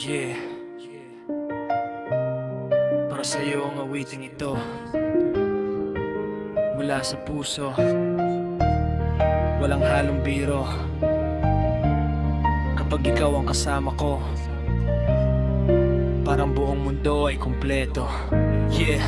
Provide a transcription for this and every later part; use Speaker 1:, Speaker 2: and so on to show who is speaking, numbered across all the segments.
Speaker 1: Yeah, para sa'yo ang awiting ito, mula sa puso, walang halong biro. Kapag ikaw ang kasama ko, parang buong mundo ay kumpleto. Yeah,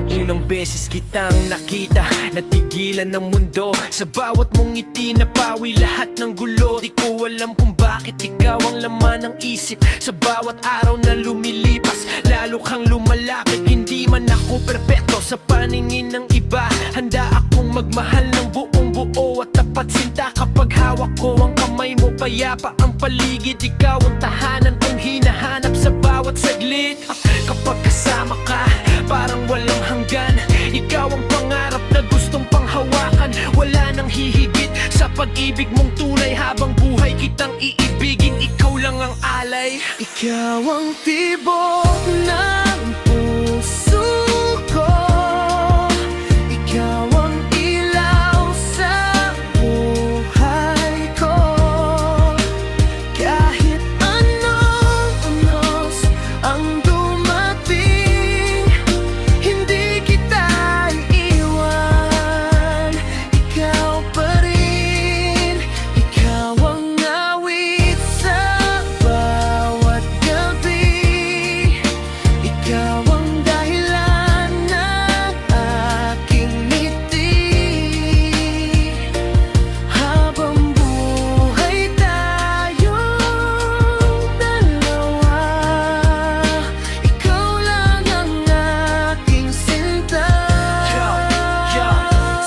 Speaker 1: unang beses kitang nakita, natigilan ng mundo. Sa bawat mong ngiti napawi lahat ng gulo. Di ko alam kung bakit ikaw ang laman ng isip. Sa bawat araw na lumilipas, lalo kang lumalapit. Hindi man ako perpekto sa paningin ng iba, handa akong magmahal ng buong buo at tapat sinta. Kapag hawak ko ang kamay mo, payapa ang paligid. Ikaw ang tahanan kong hinahanap sa bawat saglit. Kapag kasama ka, parang walang hanggan. Ikaw ang pangarap na gustong panghawakan. Wala nang hihigit sa pag-ibig mong tunay. Habang buhay kitang iibigin, ikaw lang ang alay. Ikaw ang tibok ng puso ko. Ikaw ang ilaw sa buhay ko. Kahit anong unos ang dumating, hindi kita iiwan. Ikaw pa rin, ikaw ang awit sa bawat gabi. Ikaw ang dahilan ng aking ngiti. Habang buhay tayong dalawa, ikaw lang ang aking sinta.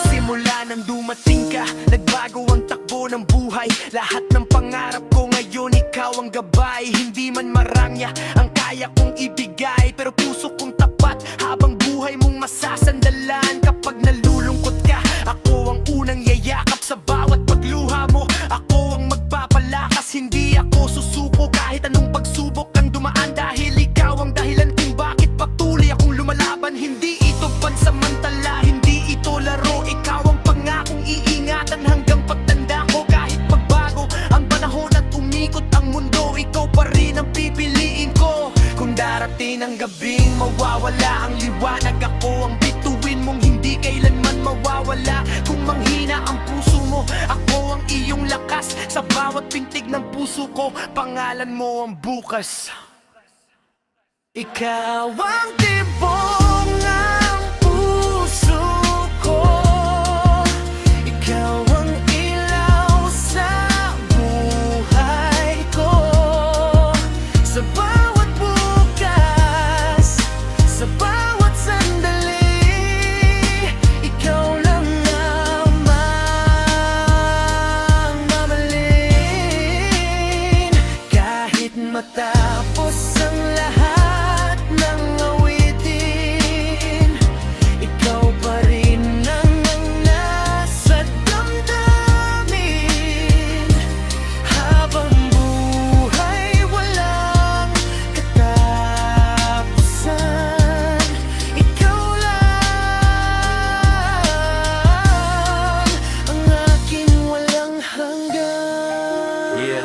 Speaker 1: Simula nang dumating ka, nagbago ang takbo ng buhay. Lahat ng pangarap ko ngayon, ikaw ang gabay. Hindi man marangya ang kaya kong ibigay, pero puso kong tapat habang buhay mong masasandalan. Kapag nalulungkot ka, ako ang unang yayakap sa bawat pagluha mo. Ako ang magpapalakas, hindi ako susuko kahit anong pagsubok ang dumaan. Dahil ikaw ang dahilan kung bakit patuloy akong lumalaban. Hindi ito pansamantala, hindi ito laro. Ikaw ang pangakong iingatan hanggang pagtanda ko. Kahit magbago ang panahon at umikot ang mundo, ikaw pa rin ang pipiliin ko. Kung darating ang gabing mawawala ang liwanag, ako ang bituin mong hindi kailanman mawawala. Kung manghina ang puso mo, ako ang iyong lakas. Sa bawat pintig ng puso ko, pangalan mo ang bukas. Ikaw ang tibok ng puso ko. Ikaw ang ilaw sa buhay ko. Sa bawat bukas, sa bawat sandali, ikaw lang namang mamahalin. Kahit matapos ang lahat ng awitin, ikaw pa rin ang nasa damdamin. Habang buhay walang katapusan, ikaw lang ang aking walang hanggan.
Speaker 2: Yeah.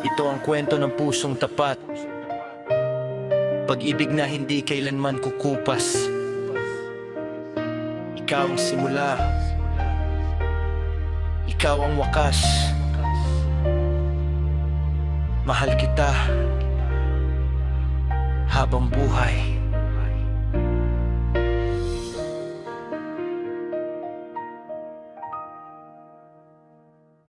Speaker 2: Ito ang kwento ng pusong tapat, pag-ibig na hindi kailanman kukupas. Ikaw ang simula, ikaw ang wakas. Mahal kita habang buhay.